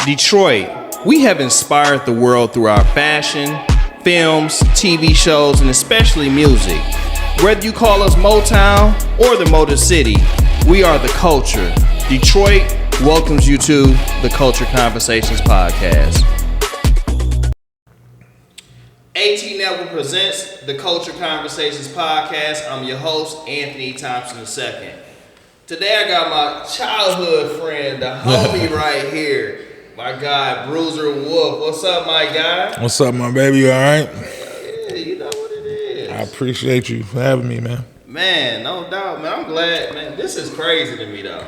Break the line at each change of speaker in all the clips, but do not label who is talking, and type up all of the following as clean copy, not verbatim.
Detroit, we have inspired the world through our fashion, films, TV shows, and especially music. Whether you call us Motown or the Motor City, we are the culture. Detroit welcomes you to the Culture Conversations podcast. AT Network presents the Culture Conversations podcast. I'm your host, Anthony Thompson II. Today I got my childhood friend, the homie right here. My guy, Bruiser Wolf. What's up, my guy?
What's up, my baby? You all right?
Yeah, you know what it is.
I appreciate you for having me, man.
Man, no doubt, man. I'm glad, man. This is crazy to me, though.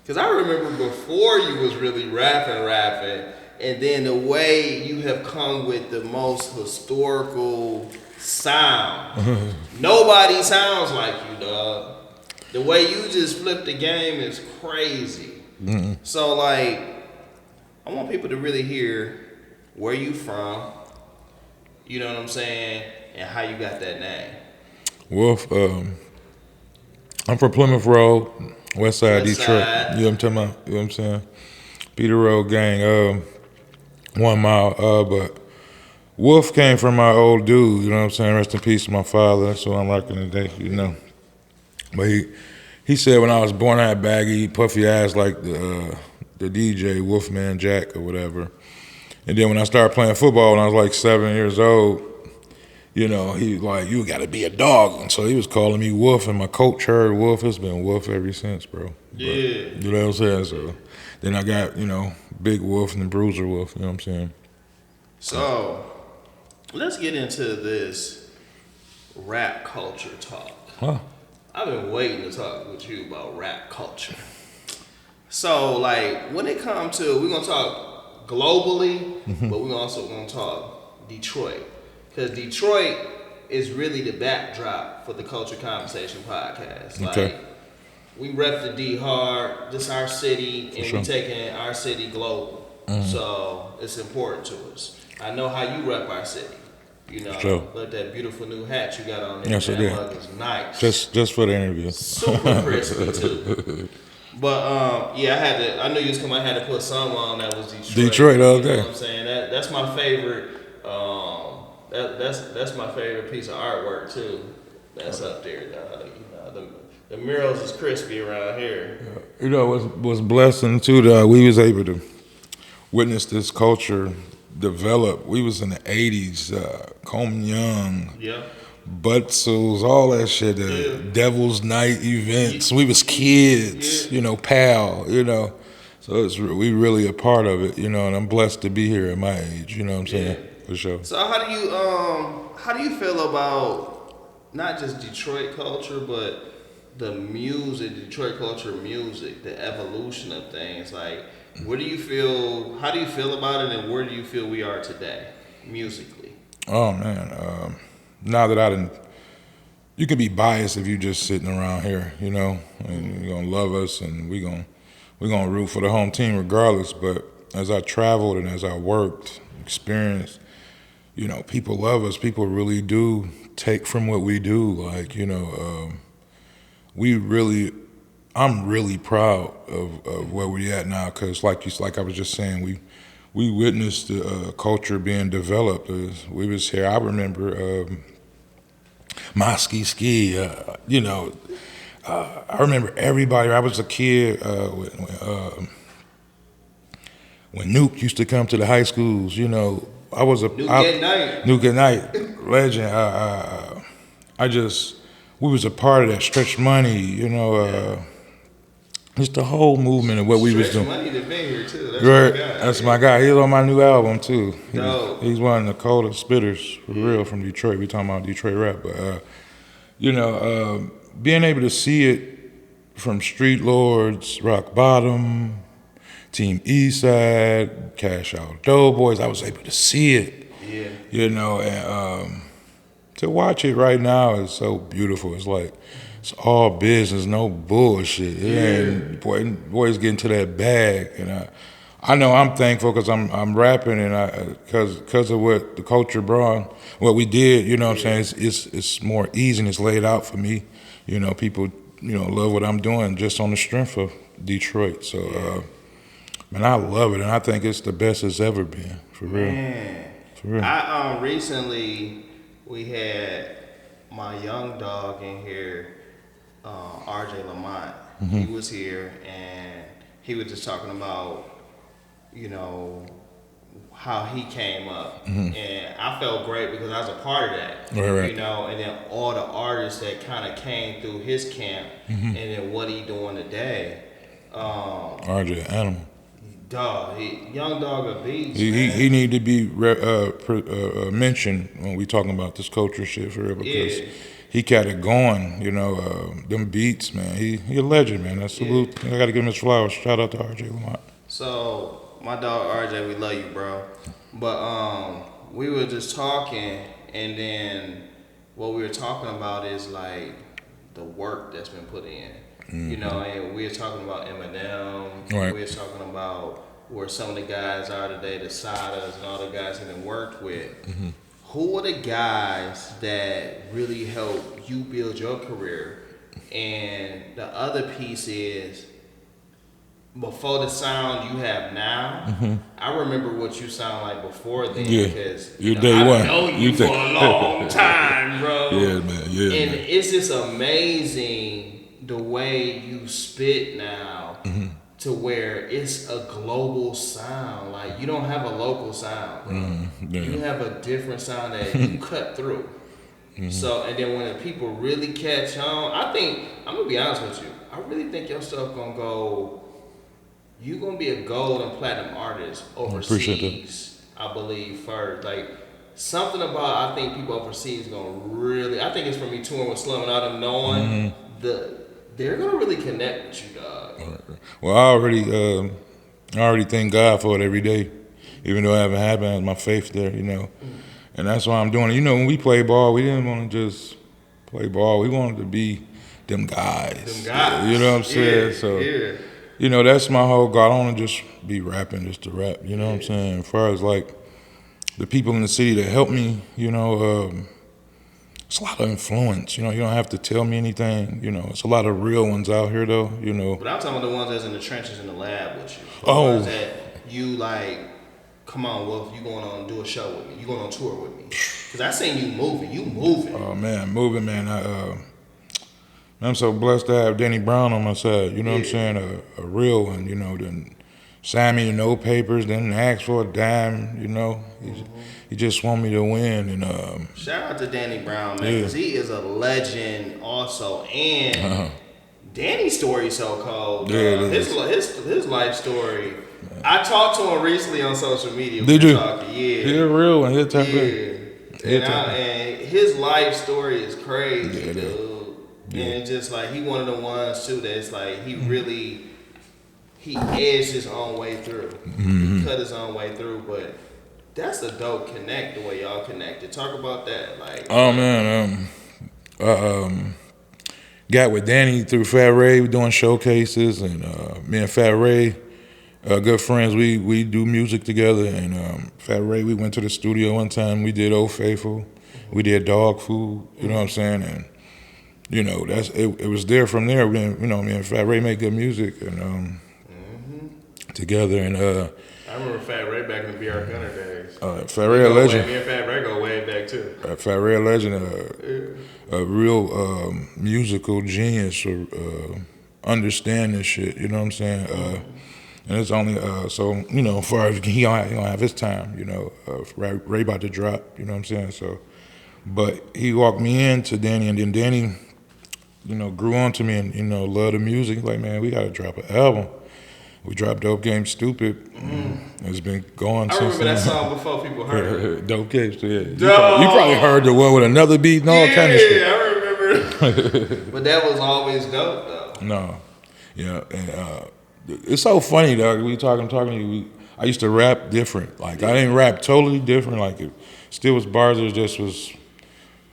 Because I remember before you was really rapping, and then the way you have come with the most historical sound. Nobody sounds like you, dog. The way you just flip the game is crazy. Mm-hmm. So, like, I want people to really hear where you from, you know what I'm saying, and how you got that name.
Wolf, I'm from Plymouth Road, West Side, Detroit. You know what I'm talking about? You know what I'm saying? Peter Road gang, 1 mile. But Wolf came from my old dude, you know what I'm saying? Rest in peace to my father. That's what I'm rocking today, you know. But he said when I was born I had baggy, puffy ass like the DJ, Wolfman Jack or whatever. And then when I started playing football when I was like 7 years old, you know, he was like, you got to be a dog. And so he was calling me Wolf, and my coach heard Wolf. It's been Wolf ever since, bro.
Yeah.
But, you know what I'm saying? So then I got, you know, Big Wolf and then Bruiser Wolf, you know what I'm saying?
So let's get into this rap culture talk.
Huh?
I've been waiting to talk with you about rap culture. So, like, when it comes to, we're going to talk globally, but we're also going to talk Detroit. Because Detroit is really the backdrop for the Culture Conversation podcast.
Okay.
Like, we rep the D hard, this our city, and
sure.
we taking our city global. So, it's important to us. I know how you rep our city. You know,
sure.
Look, that beautiful new hat you got on there.
Yes, I did.
That is nice.
Just for the interview.
Super crispy, too. But yeah, I knew you was coming. I had to put some on that was Detroit.
Okay.
You know what I'm saying? That's my favorite. That's my favorite piece of artwork too. That's up there, dog. You know, the murals is crispy around here.
You know, was blessing too. That we was able to witness this culture develop. We was in the '80s, Coleman Young. Yeah. Butzels, all that shit, Devil's Night events. We was kids, you know, pal, you know. So we really a part of it, you know, and I'm blessed to be here at my age, you know what I'm saying? For sure.
So how do you feel about not just Detroit culture, but the music, Detroit culture music, the evolution of things? Like, how do you feel about it, and where do you feel we are today, musically?
Oh, man, now that you can be biased if you just sitting around here, you know, and you're gonna love us, and we're gonna root for the home team regardless. But as I traveled and as I worked, experienced, you know, people love us. People really do take from what we do. Like, you know, I'm really proud of where we at now, because like I was just saying, we witnessed the culture being developed. We was here. I remember Ski, you know. I remember everybody. I was a kid when Nuke used to come to the high schools. You know, I was Nuke at Night, legend. We was a part of that. Stretch Money, you know. Just the whole movement of what we was doing.
Money to be here too. That's
right,
my guy.
That's my guy. He's on my new album too.
No.
He's one of the coldest spitters for real from Detroit. We talking about Detroit rap, but you know, being able to see it from Street Lords, Rock Bottom, Team Eastside, Cash Out Doughboys, I was able to see it.
Yeah.
You know, and to watch it right now is so beautiful. It's like, it's all business, no bullshit. And boys getting to that bag, and I know I'm thankful because I'm rapping, and because of what the culture brought, what we did. You know what I'm saying? It's more easy and it's laid out for me. You know, people love what I'm doing just on the strength of Detroit. So Man, I love it, and I think it's the best it's ever been, for real.
Man.
For real.
I recently we had my young dog in here, RJ Lamont. He was here and he was just talking about, you know, how he came up, and I felt great because I was a part of that,
Right.
you know. And then all the artists that kind of came through his camp, and then what he doing today.
RJ Animal.
Dog, young dog a beast.
He need to be mentioned when we talking about this culture shit for real, because he got it going, you know. Them beats, man. He a legend, man. I salute. I got to give him his flowers. Shout out to RJ Lamont.
So my dog RJ, we love you, bro. But we were just talking, and then what we were talking about is like the work that's been put in. You know, and we were talking about Eminem.
Right.
We were talking about where some of the guys are today, the Sadas and all the guys that have worked with. Who are the guys that really help you build your career? And the other piece is, before the sound you have now, I remember what you sound like before then.
Yeah.
Because
You day one.
I know you for a long time, bro.
Yeah, man. Yeah,
And
man.
it's just amazing the way you spit now to where it's a global sound. Like, you don't have a local sound, bro. You have a different sound that you cut through. So, and then when the people really catch on, I think, I'm gonna be honest with you, I really think your stuff gonna go, you gonna be a gold and platinum artist overseas, I believe, first. Like, something about, I think people overseas gonna really, I think it's from me touring with Slim and all them knowing they're gonna really connect with you, dog.
Well, I already thank God for it every day, even though it haven't happened. It's my faith there, you know, and that's why I'm doing it. You know, when we play ball, we didn't want to just play ball. We wanted to be them guys. You know what I'm saying? So, you know, that's my whole goal. I don't want to just be rapping just to rap. You know what I'm saying? As far as like the people in the city that help me, you know. It's a lot of influence, you know. You don't have to tell me anything, you know. It's a lot of real ones out here, though, you know.
But I'm talking about the ones that's in the trenches in the lab with you. The
Oh,
ones that you like, come on, Wolf, you going on do a show with me? You going on tour with me? Because I seen you moving. You moving.
Oh man, moving, man. I'm so blessed to have Danny Brown on my side. You know what I'm saying? A real one, you know. Then sign me to no papers, then ask for a dime, you know. He just want me to win. And
shout out to Danny Brown, man, because he is a legend also. And Danny's story is so cold. His life story. I talked to him recently on social media.
Did you?
He's
a real one. He'll type in.
And his life story is crazy, dude.
Yeah.
And it's just like he one of the ones too that's like he really edged his own way through. He cut his own way through, but that's a dope connect the way y'all connected. Talk about that, like.
Oh man, got with Danny through Fat Ray. We doing showcases, and me and Fat Ray, good friends. We do music together, and Fat Ray. We went to the studio one time. We did Old Faithful. We did Dog Food. You know what I'm saying? And you know that's it was there from there. Me and Fat Ray make good music, and together, and
I remember Fat Ray back in the BR Gunner days.
Fat Ray a legend.
Me and Fat Ray go way back too.
Fat Ray a legend, a real musical genius, understand this shit. You know what I'm saying? And it's only so you know, as far as he don't have his time. You know, Ray about to drop. You know what I'm saying? So, but he walked me into Danny, and then Danny, you know, grew on to me, and you know, loved the music. Like, man, we gotta drop an album. We dropped Dope Game Stupid. It's been going since then.
I remember that song before people heard it.
Dope Game Stupid, yeah. You probably heard the one with another beat and all kind of shit.
Yeah, I remember. But that was always dope, though.
No. Yeah, and it's so funny, dog. I'm talking to you. I used to rap different. Like, I didn't rap totally different. Like, it still was bars. It just was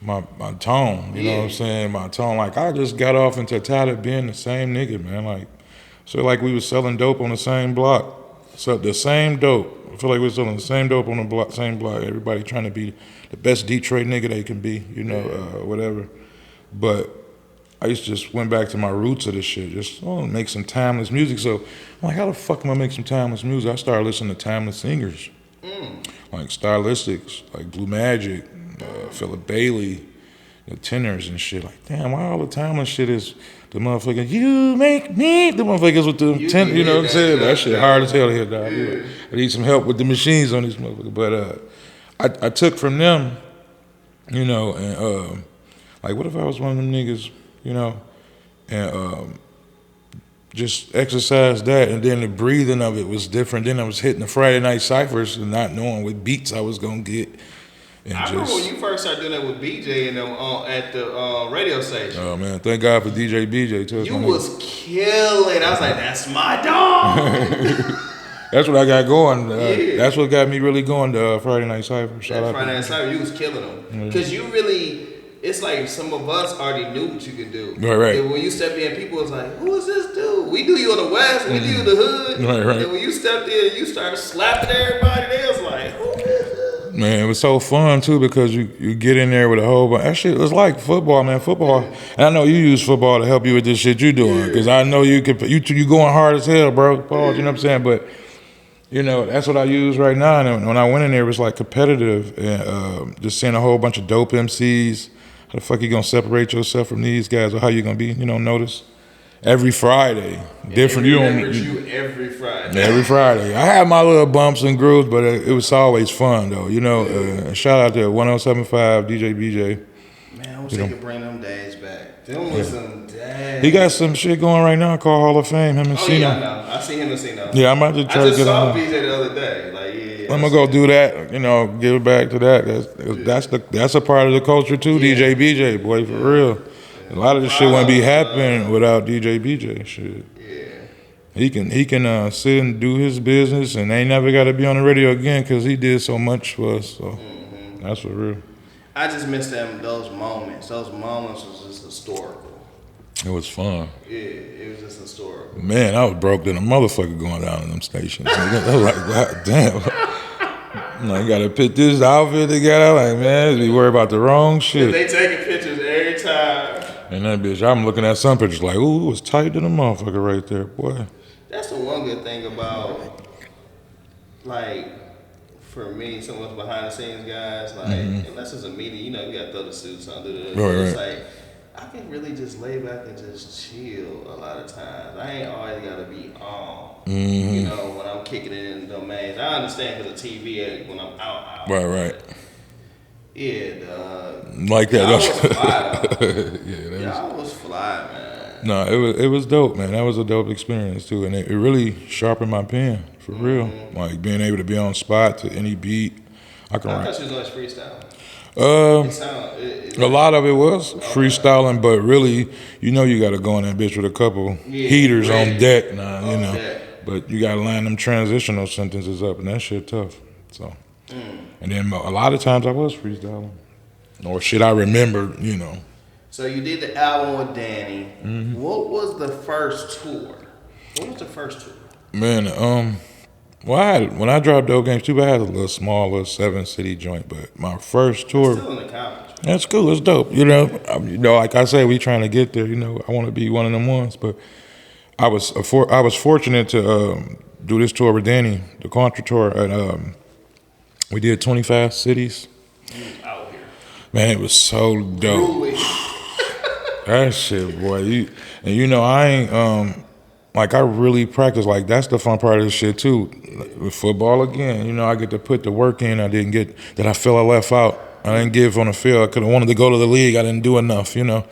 my tone. You know what I'm saying? My tone. Like, I just got off into tired of being the same nigga, man. Like, so like we was selling dope on the same block. So the same dope. I feel like we were selling the same dope on the block, same block. Everybody trying to be the best Detroit nigga they can be, you know, whatever. But I used to just went back to my roots of this shit. Just make some timeless music. So I'm like, how the fuck am I make some timeless music? I started listening to timeless singers, like Stylistics, like Blue Magic, Philip Bailey, the tenors and shit. Like, damn, why all the timeless shit is the motherfucker? You make me the motherfuckers with the tenor. You know what I'm saying? That shit hard as hell to hear, dog. Yeah. I need some help with the machines on these motherfuckers. But I took from them, you know, and like, what if I was one of them niggas, you know, and just exercise that, and then the breathing of it was different. Then I was hitting the Friday night ciphers and not knowing what beats I was gonna get. And
I remember when you first started doing that with BJ and them at the radio station.
Oh man, thank God for DJ BJ too.
You was killing. I was like, that's my dog.
That's what I got going. That's what got me really going to Friday night ciphers.
Friday night cipher, you was killing them because you really. It's like some of us already knew what you could do.
Right.
And when you stepped in, people was like, who is this dude? We knew you on the West, we knew you in the hood.
Right.
And when you stepped in and you started slapping everybody, they was like, who is this?
Man, it was so fun too because you get in there with a whole bunch. That shit was like football, man. Football. And I know you use football to help you with this shit you doing because I know you going hard as hell, bro. Pause, you know what I'm saying? But you know, that's what I use right now. And when I went in there, it was like competitive and just seeing a whole bunch of dope MCs. How the fuck you gonna separate yourself from these guys, or how you gonna be? You know, notice every Friday, different.
You every Friday.
Every Friday, I have my little bumps and grooves, but it was always fun though. You know, shout out to 1075 DJ BJ.
Man, I wish they could bring them days back. Them was some days.
He got some shit going right now called Hall of Fame. Him and Cena.
Yeah, I know. I see him and Cena.
Yeah, I'm about to try to get on.
I just saw BJ the other day. Like,
I'm gonna go do that, you know, give back to that. That's a part of the culture too. DJ BJ, boy, for real. A lot of this shit wouldn't be happening without DJ BJ. Shit. Yeah. He can sit and do his business, and ain't never got to be on the radio again because he did so much for us. So that's for real.
I just miss those moments. Those moments was just historical.
It was fun.
Yeah, it was just historical.
Man, I was broke than a motherfucker going down in them stations. I was like, God damn. I gotta put this outfit together. Like, man, be worried about the wrong shit.
They taking pictures every time.
And that bitch, I'm looking at some pictures like, ooh, it was tight to the motherfucker right there, boy.
That's the one good thing about, like, for me, some of us behind the scenes guys, like, unless it's a meeting, you know, you gotta throw the suits on, It's like, I can really just lay back and just chill a lot of times. I ain't always gotta be on. You know, when I'm kicking it in the domains. I understand because of TV when I'm out.
Right.
Yeah, dog.
Like that.
I was fly, I was fly, man.
No, it was dope, man. That was a dope experience too, and it really sharpened my pen for real. Like being able to be on spot to any beat. I thought
you was always freestyle.
A lot of it was freestyling, but really, you know, you got to go in that bitch with a couple heaters on deck now, you know. But you got to line them transitional sentences up, and that shit tough. So, and then a lot of times I was freestyling, or shit I remember, you know.
So you did the album with Danny. What was the first tour?
Man, well, when I dropped Dope Games 2, I had a little 7-city joint, but my first tour.
Still in the college.
That's cool. It's dope. You know, like I said, we trying to get there. You know, I want to be one of them ones. But I was fortunate to do this tour with Danny, the Contra tour, and we did 25 cities.
Out here.
Man, it was so dope. That shit, boy. You know, I ain't like I really practice. Like that's the fun part of this shit too. With football again, you know, I get to put the work in. I didn't get that. I feel I left out. I didn't give on the field. I could have wanted to go to the league. I didn't do enough, you know.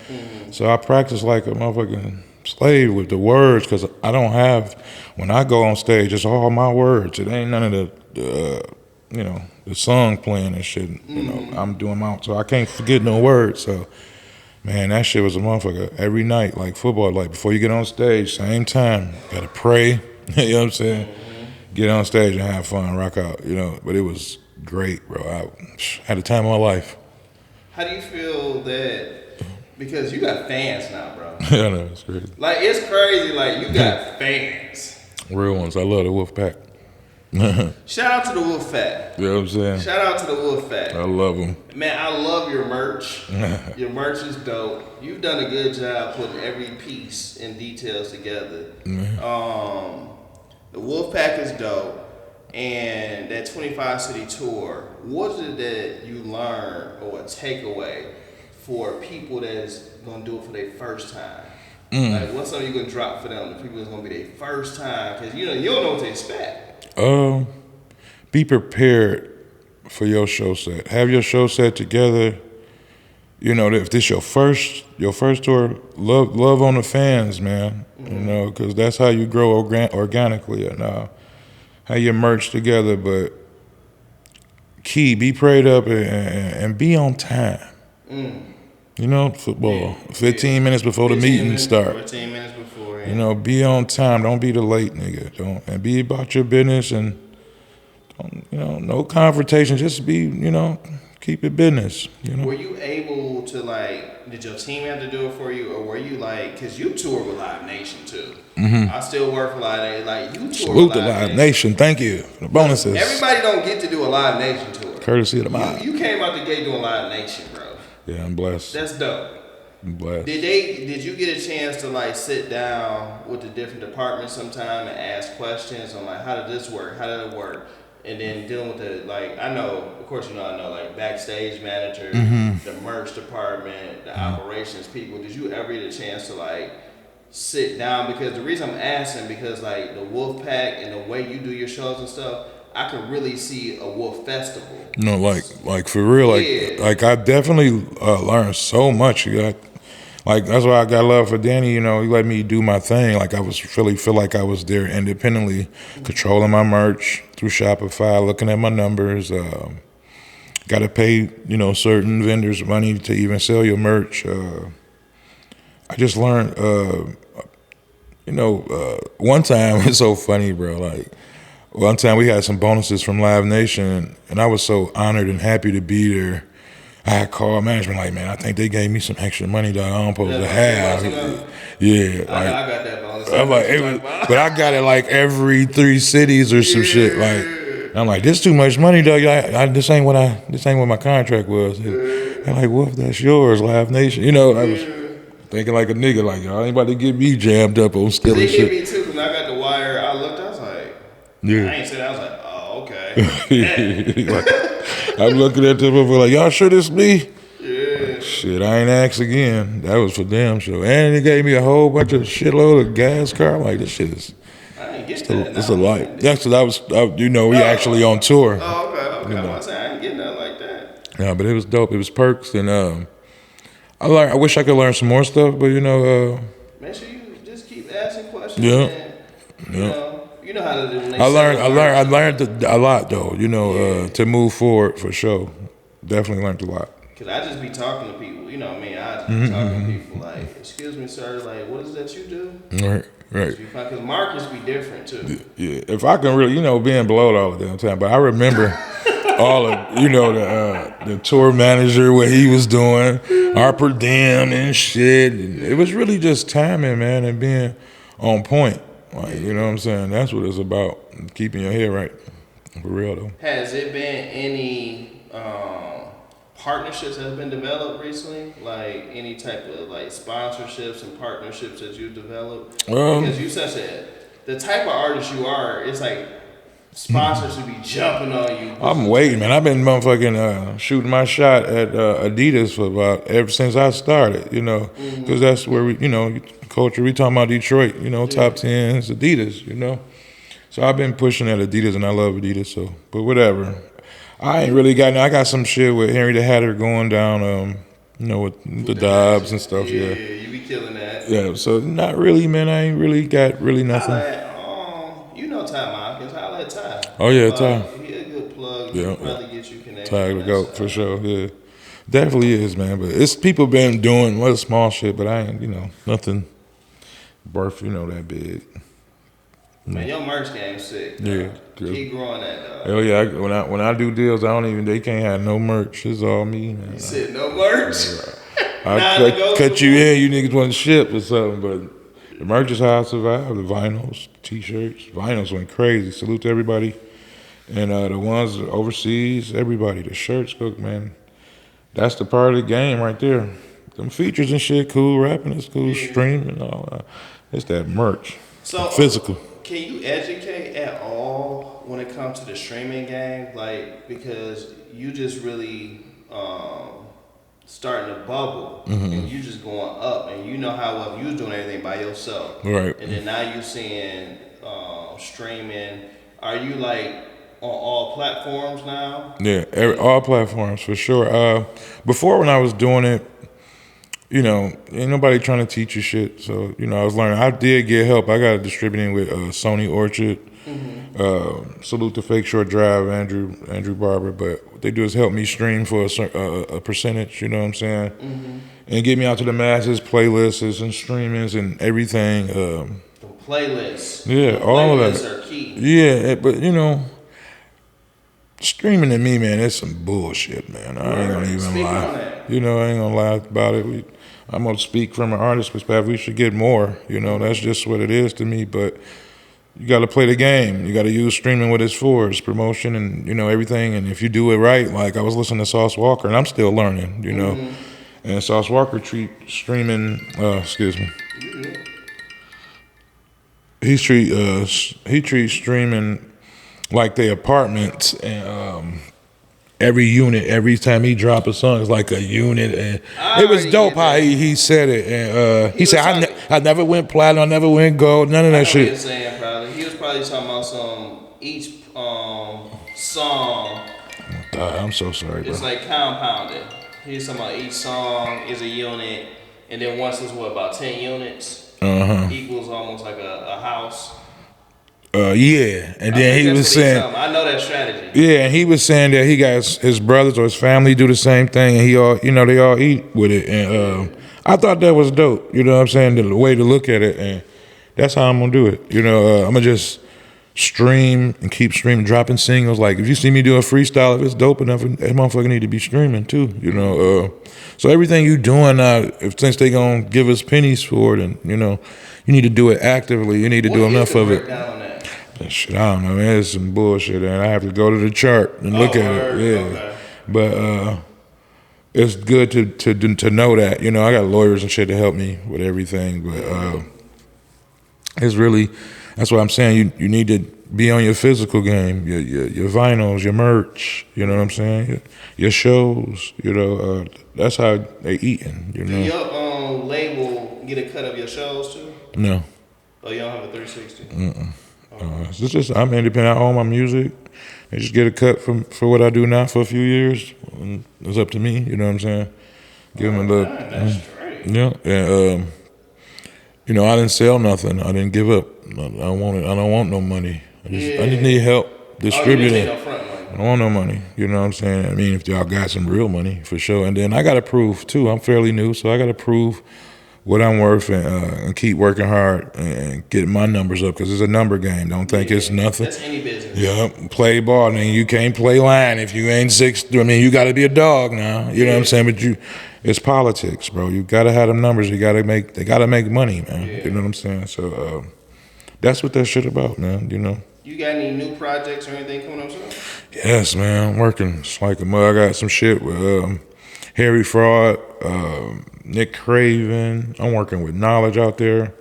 So I practice like a motherfucking slave with the words because I don't have. When I go on stage, it's all my words. It ain't none of the you know, the song playing and shit. You know, I'm doing my. So I can't forget no words. So. Man, that shit was a motherfucker. Every night, like football, like before you get on stage, same time, gotta pray, you know what I'm saying? Get on stage and have fun, rock out, you know. But it was great, bro. I had the time of my life.
How do you feel that, because you got fans now, bro?
Yeah, I know, it's crazy.
Like, it's crazy, like, you got fans.
Real ones. I love the Wolf Pack.
Shout out to the Wolf Pack.
You know what I'm saying?
Shout out to the Wolf Pack.
I love them.
Man, I love your merch. Your merch is dope. You've done a good job putting every piece and details together. The Wolf Pack is dope. And that 25 city tour, what is it that you learned or a takeaway for people that's gonna do it for their first time? Like, what's something you gonna drop for them? The people that's gonna be their first time, because you don't know what to expect.
Be prepared for your show set. Have your show set together. You know, if this your first tour, love on the fans, man. You know, because that's how you grow organically. And have your merch together, but be prayed up and be on time. You know, football. 15 minutes before the meeting start.
15 minutes before. Yeah.
You know, be on time. Don't be the late nigga. And be about your business and don't, you know, no confrontation. Just be, you know, keep it business. You know.
Were you able to, like, did your team have to do it for you, or were you like, because you tour with Live Nation too? I still work for Live Nation. Like, you tour
Salute
with
the Live Nation. Thank you for the bonuses.
Everybody don't get to do a Live Nation tour.
Courtesy of the mob.
You came out the gate doing Live Nation, bro.
Yeah, I'm blessed.
That's dope.
I'm blessed.
Did you get a chance to, like, sit down with the different departments sometime and ask questions on, like, how did this work? How did it work? And then dealing with the, like, I know, of course, you know, I know, like, backstage manager, the merch department, the operations people. Did you ever get a chance to, like, sit down? Because the reason I'm asking, because, like, the Wolf Pack and the way you do your shows and stuff, I can really see a Wolf Festival.
No, like for real, like I definitely learned so much. Like that's why I got love for Danny. You know, he let me do my thing. Like I was really feel like I was there independently, controlling my merch through Shopify, looking at my numbers. Got to pay, you know, certain vendors money to even sell your merch. I just learned, you know, one time it's so funny, bro. Like one time we had some bonuses from Live Nation, and I was so honored and happy to be there. I had called management like, man, I think they gave me some extra money that I'm supposed to have. Yeah, like,
I got that bonus.
I'm like, but I got it like every 3 cities or some shit. Like, I'm like, this too much money, though. This ain't what my contract was. And I'm like, well, if that's yours, Live Nation. You know, I was thinking like a nigga, like, y'all ain't about to get me jammed up on stealing shit.
They gave me too, when I got the wire. I looked, I was like, I ain't said that. I was like, oh, okay.
Like, I'm looking at them over like, y'all sure this me? Yeah. Like, shit, I ain't asked again. That was for damn sure. And they gave me a whole bunch of shitload of gas car. I'm like, this shit is.
I ain't get that.
It's a light. That's what you know, we actually on tour.
Oh, okay.
You know.
I was saying, I ain't getting nothing like that.
Yeah, but it was dope. It was perks, and I wish I could learn some more stuff, but you know.
Make sure you just keep asking questions.
Yeah.
And, you know how to do.
I learned a lot though. You know, to move forward for sure. Definitely learned a lot.
Cause I just be talking to people. You know what I mean? I just be talking to people like, "Excuse me, sir. Like, what is that you do?"
Right.
Because markets be different too.
Yeah. If I can really, you know, being blowed all the damn time, but I remember all of, you know, the tour manager, what he was doing, our per diem and shit. And it was really just timing, man, and being on point. Like, you know what I'm saying? That's what it's about. Keeping your head right. For real though.
Has it been any partnerships that have been developed recently? Like any type of like sponsorships and partnerships that you've developed? Because you such the type of artist you are, it's like sponsors should be jumping on you.
I'm waiting, man. I've been motherfucking shooting my shot at Adidas for ever since I started, you know, because that's where we, you know, culture. We talking about Detroit, you know, top 10s, Adidas, you know. So I've been pushing at Adidas, and I love Adidas. So, but whatever. I ain't really I got some shit with Henry the Hatter going down, you know, with the Dobbs and stuff. Yeah,
you be killing that.
Yeah, so not really, man. I ain't really got nothing.
You know Ty Hopkins. Holla at Ty.
Oh yeah, Ty.
He a good plug.
Yeah,
probably get you connected.
Ty to go for sure. Yeah, definitely is, man. But it's people been doing a little small shit, but I ain't, you know, nothing worth, you know, that big.
Man, your merch game's sick.
Yeah,
keep growing that, dog.
Hell yeah! When I do deals, they can't have no merch. It's all me, man.
You said no merch.
I cut you in. You niggas want to ship or something, but the merch is how I survive. The vinyls, t-shirts, vinyls went crazy. Salute to everybody And the ones overseas, everybody, the shirts cook, man. That's the part of the game right there. Them features and shit, cool. Rapping is cool. Streaming, all that. It's that merch.
So
Physical.
Can you educate at all when it comes to the streaming game? Like, because you just really starting to bubble, and you just going up, and you know how well you was doing everything by yourself,
Right?
And then now you seeing streaming. Are you like on all platforms now?
Yeah, all platforms for sure. Before when I was doing it, you know, ain't nobody trying to teach you shit. So, you know, I was learning. I did get help. I got a distributing with Sony Orchard. Salute to Fake Short Drive, Andrew Barber. But what they do is help me stream for a percentage, you know what I'm saying? And get me out to the masses, playlists and streamings and everything.
The playlists.
Yeah,
the
all of that.
Playlists are key.
Yeah, but, you know, streaming to me, man, it's some bullshit, man. I ain't gonna even lie. You know, I ain't gonna lie about it. I'm gonna speak from an artist perspective. We should get more. You know, that's just what it is to me. But you got to play the game. You got to use streaming what it's for. It's promotion and, you know, everything. And if you do it right, like I was listening to Sauce Walker, and I'm still learning, you know. And Sauce Walker treat streaming. He treats streaming like they apartments, and every unit, every time he drop a song, it's like a unit, and it was dope how he said it. And he said, I never went platinum, I never went gold, none of that shit.
He was probably talking about each song.
I'm so sorry, bro.
It's like compounded. He was talking about each song is a unit, and then once it's about 10 units, equals almost like a house.
Yeah, and then he was saying,
I know that strategy.
Yeah, and he was saying that he got his brothers or his family do the same thing, and they all eat with it. And I thought that was dope. You know what I'm saying? The way to look at it, and that's how I'm gonna do it. You know, I'm gonna just stream and keep streaming, dropping singles. Like if you see me do a freestyle, if it's dope enough, that motherfucker need to be streaming too. You know, so everything you doing now, since they gonna give us pennies for it, and you know, you need to do it actively. You need to do enough of it. Shit, I don't know, man. It's some bullshit, and I have to go to the chart and look at it. Yeah, okay. But it's good to know that. You know, I got lawyers and shit to help me with everything. But it's really, that's what I'm saying. You need to be on your physical game, your vinyls, your merch. You know what I'm saying? Your shows. You know, that's how they eating. You know.
Do your label get a cut of your shows too?
No.
Oh, you don't have a 360?
It's just I'm independent. I own my music. I just get a cut for what I do now for a few years. And it's up to me. You know what I'm saying? Give them a look.
That's straight.
Yeah, and you know, I didn't sell nothing. I didn't give up. I don't want no money. I just need help distributing. I don't want no money. You know what I'm saying? I mean, if y'all got some real money, for sure. And then I got to prove too. I'm fairly new, so I got to prove what I'm worth and keep working hard and getting my numbers up because it's a number game. Don't think it's nothing.
That's any business.
Yeah, play ball. I mean, you can't play line if you ain't 6'. I mean, you got to be a dog now. You know what I'm saying? But it's politics, bro. You got to have them numbers. They got to make money, man. You know what I'm saying? So that's what that shit about, man. You know.
You got any new projects or anything coming up soon?
Yes, man. I'm working. It's like a mug. I got some shit with Harry Fraud, Nick Craven. I'm working with Knowledge out there.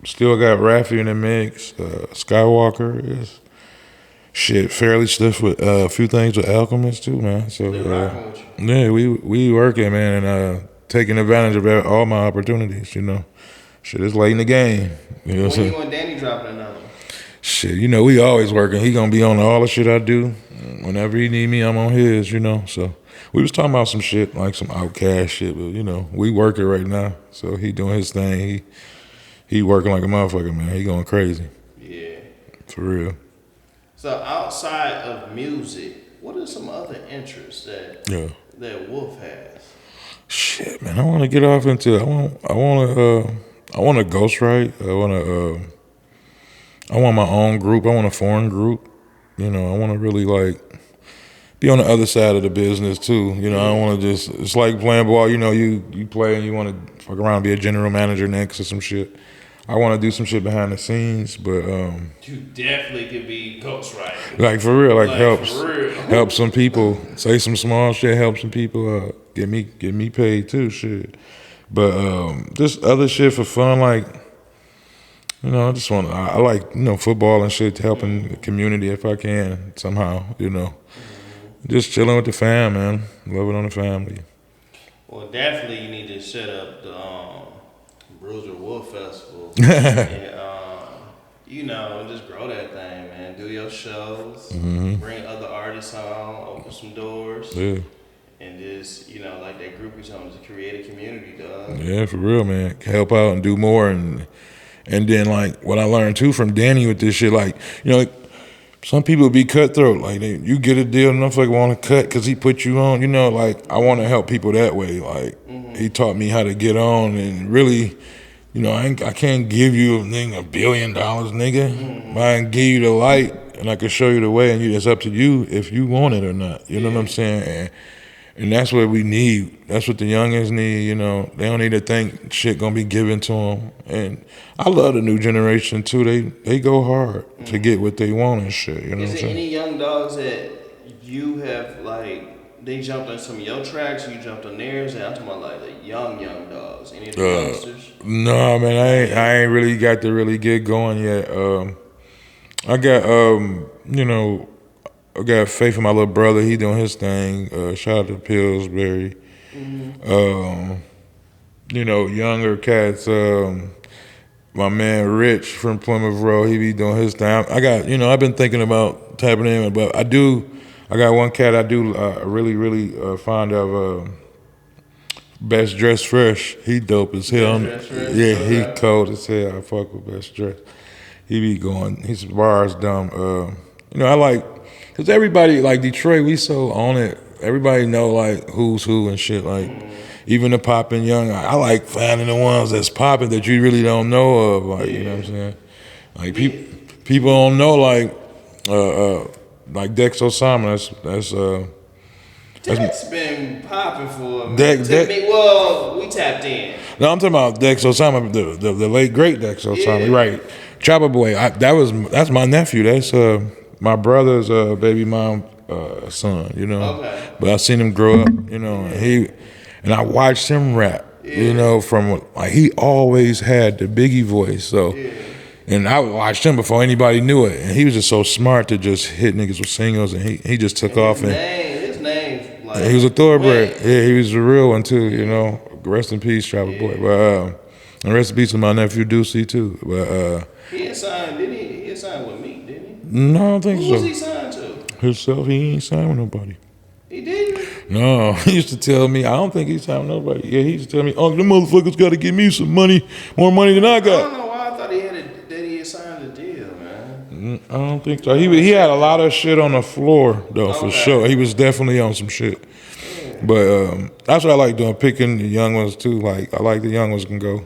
Still got Raffy in the mix. Skywalker is shit fairly stiff with a few things with Alchemist too, man. So yeah, we working, man, and taking advantage of all my opportunities. You know, shit is late in the game. You know
when you and Danny dropping another one?
Shit, you know, we always working. He gonna be on all the shit I do. Whenever he need me, I'm on his, you know. So we was talking about some shit, like some Outcast shit, but you know, we working right now. So he doing his thing. He working like a motherfucker, man. He going crazy.
Yeah.
For real.
So outside of music, what are some other interests that Wolf has?
Shit, man, I want to get off into. I want to ghostwrite. I want my own group. I want a foreign group. You know, I want to really like be on the other side of the business too. You know, I don't want to just. It's like playing ball. You know, you play and you want to fuck around and be a general manager next or some shit. I want to do some shit behind the scenes, but
you definitely could be ghostwriting.
like for real, like
For real.
help some people, say some small shit, help some people, get me paid too, shit. But just other shit for fun, like I just want I like football and shit, helping the community if I can somehow, just chilling with the fam, man, loving on the family.
Well, definitely you need to set up the Bruiser Wolf Festival. And, just grow that thing, man. Do your shows, bring other artists on, open some doors.
Yeah.
And just, like that group you're talking to create a community, dog.
Yeah, for real, man. Help out and do more. And then, like, what I learned, too, from Danny with this shit, like, some people be cutthroat. Like, you get a deal and motherfucker want to cut because he put you on. Like, I want to help people that way. Like, he taught me how to get on and really, I can't give you $1 billion, nigga. But I can give you the light and I can show you the way, and it's up to you if you want it or not. You know what I'm saying? And that's what we need. That's what the youngins need, They don't need to think shit gonna be given to them. And I love the new generation, too. They go hard to get what they want and shit, you know what I'm
Is there
saying?
any young dogs that you have, they jumped on some of your tracks, you jumped on theirs, and I'm talking about, the young dogs. Any of the youngsters?
No, man, I ain't really got to really get going yet. I got, I got faith in my little brother. He doing his thing. Shout out to Pillsbury. Younger cats. My man Rich from Plymouth Road, he be doing his thing. I got, I've been thinking about tapping in, but I got one cat I do really fond of. Best Dressed Fresh. He dope as hell. Yeah, he cold as hell. I fuck with Best Dressed. He be going, his bars dumb. I like, cause everybody, like Detroit, we so on it. Everybody know like who's who and shit. Like even the popping young, I like finding the ones that's popping that you really don't know of. Like you know what I'm saying? Like people don't know like Dex Osama.
Dex been popping for a
Dex.
Well, we tapped in.
No, I'm talking about Dex Osama, the late great Dex Osama, right? Chopper Boy. That's my nephew. That's my brother's baby mom son.
Okay.
But I seen him grow up. And I watched him rap. From like he always had the Biggie voice. So. Yeah. And I watched him before anybody knew it, and he was just so smart to just hit niggas with singles, and he just took off.
His name.
He was a thoroughbred. Yeah, he was a real one too. Rest in peace, Chopper Boy. But and rest in peace to my nephew Deucey too. But
he had signed, didn't he? He had signed with me, didn't he?
No, I don't think so.
Who was he signed to?
Himself. He ain't signed with nobody.
He didn't?
No, he used to tell me. I don't think he signed with nobody. Yeah, he used to tell me, "Oh, them motherfuckers got to give me some money, more money than I got."
I don't know why I thought he had signed a deal, man.
I don't think so. He had a lot of shit on the floor though, for sure. He was definitely on some shit. But that's what I like doing, picking the young ones too. Like I like the young ones can go,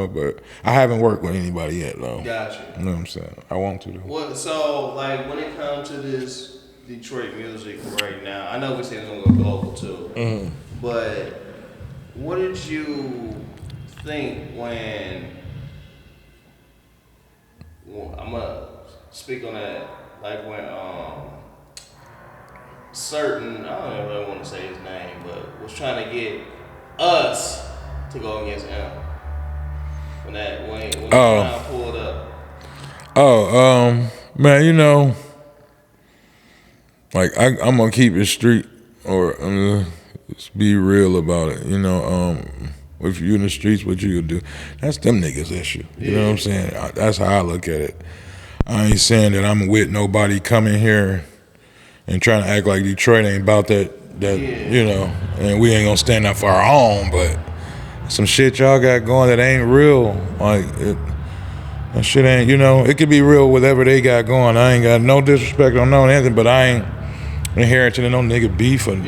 but I haven't worked with anybody yet though.
Gotcha.
You know what I'm saying? I want to though.
Well, so when it comes to this Detroit music right now, I know we say it's gonna go global too. But what did you think when I'm gonna speak on that, like when certain, I don't even really want to say his name, but was trying to get us to go against him when John pulled up.
Man, like I'm gonna keep it street, or I'm gonna just be real about it. If you in the streets, what you gonna do? That's them niggas' issue. You know what I'm saying? That's how I look at it. I ain't saying that I'm with nobody coming here and trying to act like Detroit ain't about that, and we ain't gonna stand up for our own, but some shit y'all got going that ain't real. Like, that shit ain't, it could be real whatever they got going. I ain't got no disrespect on no anything, but I ain't inheriting no nigga beef or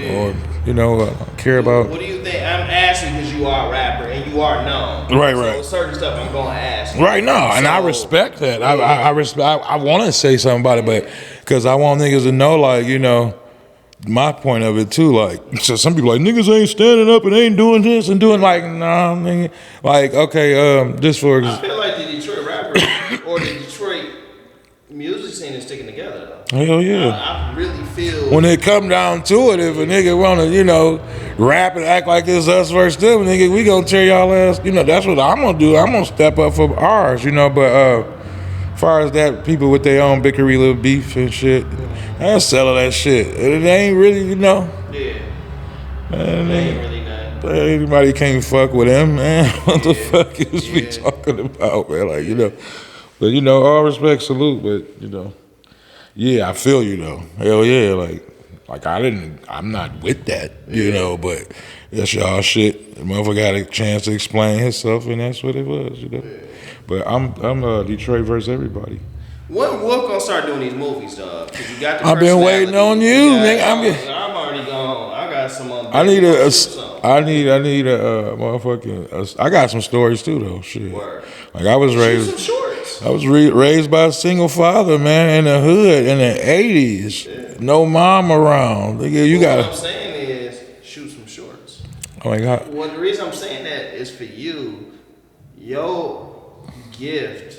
care about.
What do you think? I'm asking because you are a rapper and you are known.
Right.
So certain stuff I'm gonna ask.
Right, no, and I respect that. I want to say something about it, but because I want niggas to know, my point of it too. Like, so some people like niggas ain't standing up and ain't doing this and doing nah, nigga. Like, okay, just for.
I feel like the Detroit Detroit music scene is sticking together though.
Hell yeah.
I really feel
When it come down to it, if a nigga wanna, rap and act like it's us versus them, nigga, we gonna tear y'all ass. That's what I'm gonna do. I'm gonna step up for ours, but as far as that, people with their own bickery little beef and shit, I sell that shit. It ain't really,
Yeah.
Man,
It ain't really nothing.
anybody can't fuck with him, man. What the fuck is we talking about, man? Like, But all respect, salute, but yeah, I feel you though. Hell yeah, I'm not with that, but that's y'all shit. The motherfucker got a chance to explain himself, and that's what it was, But I'm Detroit versus everybody.
When Wolf gonna start doing these movies, dog? Because you got the
I've been waiting on you, nigga.
I'm already gone. I got some other.
I need a motherfucking. I got some stories too, though. Shit.
Word.
Like I was raised.
Shoot some shorts.
I was raised by a single father, man, in the hood in the '80s.
Yeah.
No mom around. Nigga, you
What
gotta.
I'm saying is, shoot some shorts.
Oh my God.
Well, the reason I'm saying that is for you, your gift.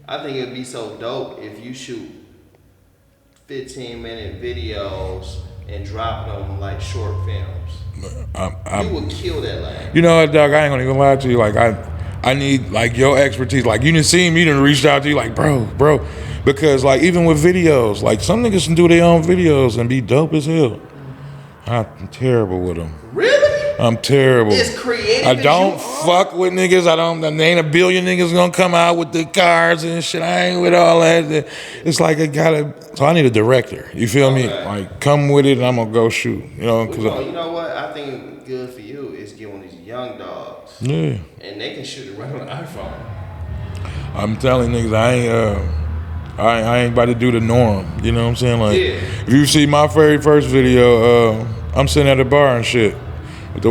I think it'd be so dope if you shoot 15-minute videos and drop them like short films. You would kill that lane.
You know what, dog? I ain't gonna even lie to you. Like I need like your expertise. Like you didn't see me, you done reached out to you. Like bro, because like even with videos, like some niggas can do their own videos and be dope as hell. I'm terrible with them.
Really?
I'm terrible.
It's creative.
I don't fuck with niggas. There ain't a billion niggas gonna come out with the cars and shit. I ain't with all that. It's like so I need a director. You feel me? Like come with it and I'm gonna go shoot.
You know what? I think good for you is get one of these young dogs.
Yeah.
And they can shoot it right on the iPhone.
I'm telling niggas I ain't about to do the norm. You know what I'm saying? Like if you see my very first video, I'm sitting at a bar and shit. With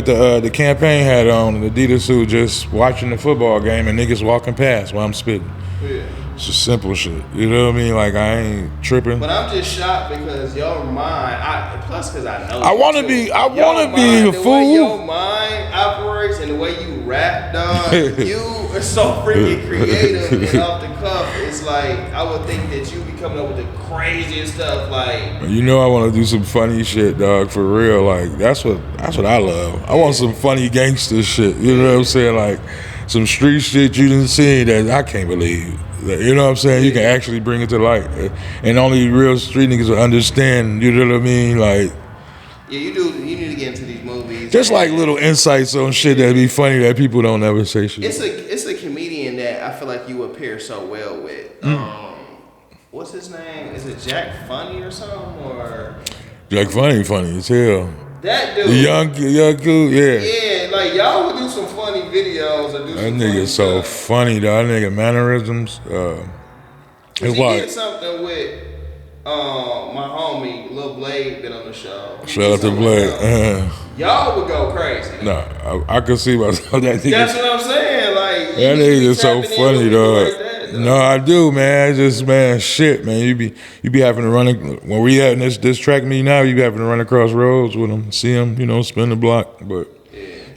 the campaign hat on, the Adidas suit, just watching the football game and niggas walking past while I'm spitting.
Yeah.
It's just simple shit. You know what I mean? Like I ain't tripping.
But I'm just shocked because your mind. Plus, because I know.
I want to be a
The way
fool.
your mind operates and the way you rap, dog. You are so freaking creative and off the cuff. It's like I would think that you be coming up with the craziest stuff. Like
I want to do some funny shit, dog. For real. Like that's what I love. I want some funny gangster shit. You know what I'm saying? Like some street shit you didn't see that I can't believe. You know what I'm saying? You can actually bring it to light. And only real street niggas will understand, you know what I mean? Like
yeah, you do. You need to get into these movies.
Just like little insights on shit that'd be funny that people don't ever say shit.
It's a comedian that I feel like you would pair so well with. What's his name? Is it Jack Funny or something? Or
Jack Funny as hell.
That dude.
The young dude, yeah.
Yeah, like y'all would do some funny videos or do
That
some
nigga's so funny, though. That nigga mannerisms.
He did something with my homie Lil Blade been on the show.
Shout out to Blade.
Y'all would go crazy.
Nah, I could see myself that nigga.
That's what I'm saying. Like
that nigga is so funny, dog. No, I do, man. It's just shit, man. You be having to run when we at this track meet now. You be having to run across roads with him, see him, spin the block. But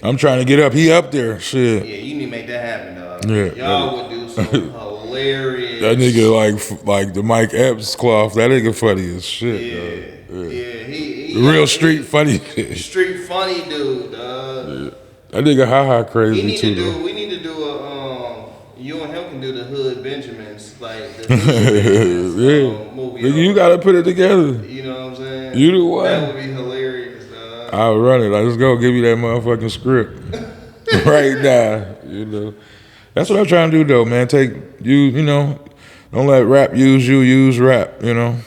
I'm trying to get up. He up there, shit.
Yeah, you need to make that happen, dog.
Yeah,
y'all would do some hilarious.
That nigga like the Mike Epps cloth. That nigga funny as shit.
Yeah,
he real street funny.
Street funny dude, dog.
Yeah. That nigga ha crazy
we need to do a you and him can do the Hood Benjamins, like the movie.
You gotta put it together.
You know what I'm saying?
You the one.
That would be hilarious, dog.
I'll run it. Let's go. Give me that motherfucking script right now. That's what I'm trying to do, though, man. Don't let rap use you. Use rap. And,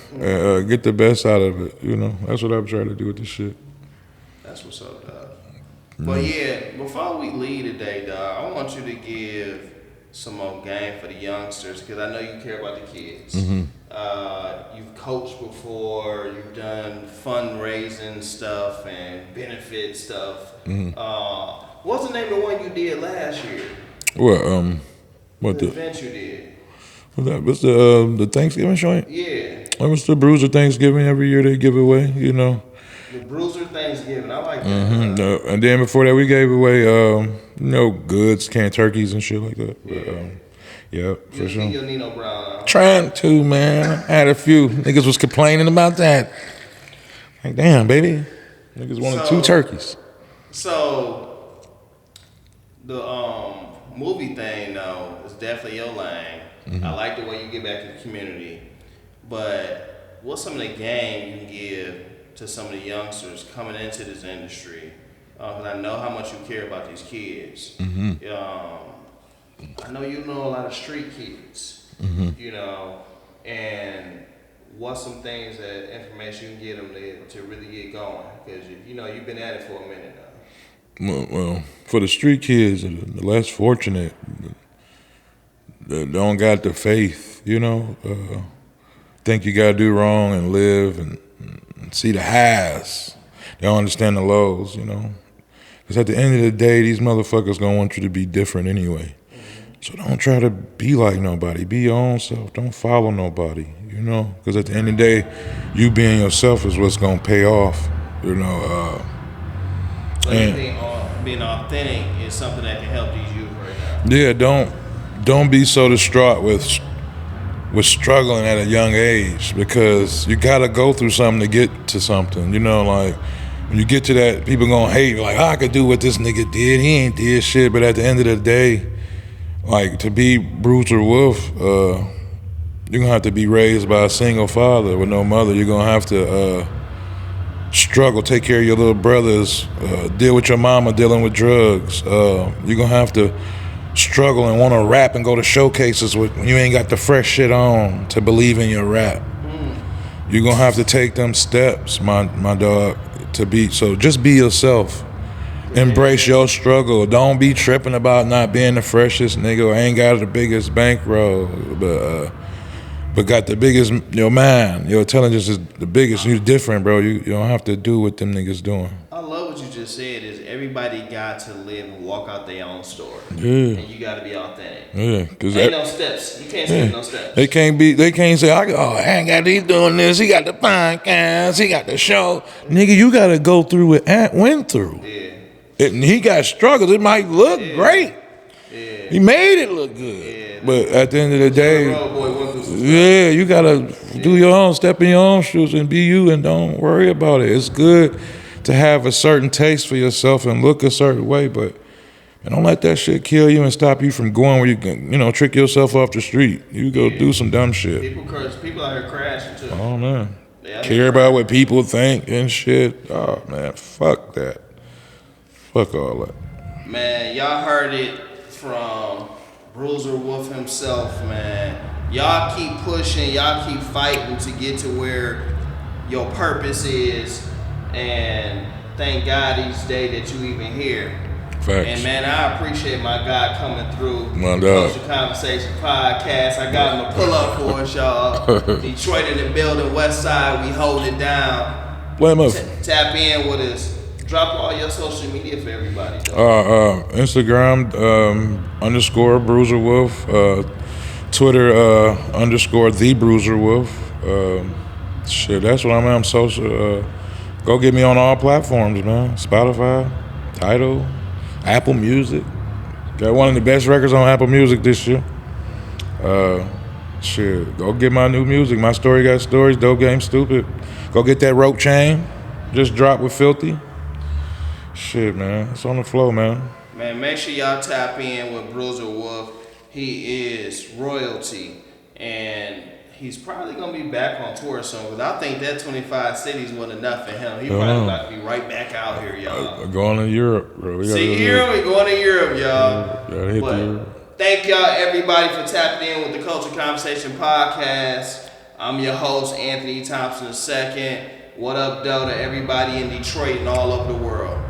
get the best out of it. That's what I'm trying to do with this shit.
That's what's up, dog. But yeah, before we leave today, dog, I want you to give some more game for the youngsters because I know you care about the kids.
Mm-hmm.
You've coached before, you've done fundraising stuff and benefit stuff.
Mm-hmm.
What's the name of the one you did last year?
What
the event you did?
What's the Thanksgiving joint?
Yeah.
What's the Bruiser Thanksgiving every year they give away?
The Bruiser Thanksgiving, I like that.
Mm-hmm. And then before that, we gave away, goods, canned turkeys and shit like that. But, Yep, for
You
sure.
get your Nino Brown on.
Trying to, man. I had a few niggas was complaining about that. Like, damn, baby. Niggas wanted 2 turkeys.
So the movie thing though is definitely your lane.
Mm-hmm.
I like the way you get back to the community. But what's some of the game you can give to some of the youngsters coming into this industry? Because I know how much you care about these kids.
Mm-hmm.
I know you know a lot of street kids, you know, and what's some things that information you can get them to really get going? Because, you know, you've been at it for a minute now.
Well, for the street kids, the less fortunate, that don't got the faith, you know, think you gotta do wrong and live and see the highs. They don't understand the lows, you know. Because at the end of the day, these motherfuckers gonna want you to be different anyway. So don't try to be like nobody. Be your own self. Don't follow nobody, you know. Because at the end of the day, you being yourself is what's gonna pay off, you know.
So you think being authentic is something that can help these youth right now?
Yeah, don't be so distraught with struggling at a young age, because you gotta go through something to get to something, you know. Like when you get to that, people gonna hate you, like, I could do what this nigga did, he ain't did shit. But at the end of the day, like, to be Bruiser Wolf, you're gonna have to be raised by a single father with no mother. You're gonna have to struggle, take care of your little brothers, deal with your mama dealing with drugs. You're gonna have to struggle and want to rap and go to showcases when you ain't got the fresh shit on to believe in your rap. You're gonna have to take them steps, my dog, to be. So just be yourself. Embrace your struggle. Don't be tripping about not being the freshest nigga or ain't got the biggest bankroll, but got the biggest, your mind, your intelligence is the biggest. You different, bro. You don't have to do what them niggas doing.
I love what you just said. Is everybody got to live and walk out their own story.
Yeah.
And you got to be authentic.
Yeah, cause
ain't no steps. You can't skip no steps.
They can't say, I ain't got these doing this. He got the podcast. He got the show. Nigga, you got to go through what Ant went through.
Yeah.
And he got struggles. It might look great.
Yeah.
He made it look good.
Yeah.
But at the end of the day,
yeah,
you gotta do your own, step in your own shoes and be you, and don't worry about it. It's good to have a certain taste for yourself and look a certain way, but don't let that shit kill you and stop you from going where you can, trick yourself off the street. You go do some dumb shit.
People out here crashing too.
Oh man, care about what people think and shit. Oh man, fuck that. Fuck all that.
Man, y'all heard it from Bruiser Wolf himself, man. Y'all keep pushing, y'all keep fighting to get to where your purpose is, and thank God each day that you even here.
Facts.
And man, I appreciate my guy coming through.
My dog.
Culture Conversation podcast. I got him a pull up for us, y'all. Detroit in the building, West Side, we hold it down.
Blame us.
Tap in with us. Drop all your social media for everybody.
Instagram _ Bruiser Wolf. Twitter _ the Bruiser Wolf. Shit, that's what I'm at. I'm social. Go get me on all platforms, man. Spotify, Tidal, Apple Music. Got one of the best records on Apple Music this year. Shit, go get my new music. My Story Got Stories, Dope Game Stupid. Go get that Rope Chain. Just dropped with Filthy. Shit, man. It's on the flow, man.
Man, make sure y'all tap in with Bruiser Wolf. He is royalty. And he's probably going to be back on tour soon. Because I think that 25 cities wasn't enough for him. He probably about to be right back out here, y'all.
Going to Europe, bro.
We going to Europe, y'all. But thank y'all, everybody, for tapping in with the Culture Conversation podcast. I'm your host, Anthony Thompson II. What up, though, to everybody in Detroit and all over the world.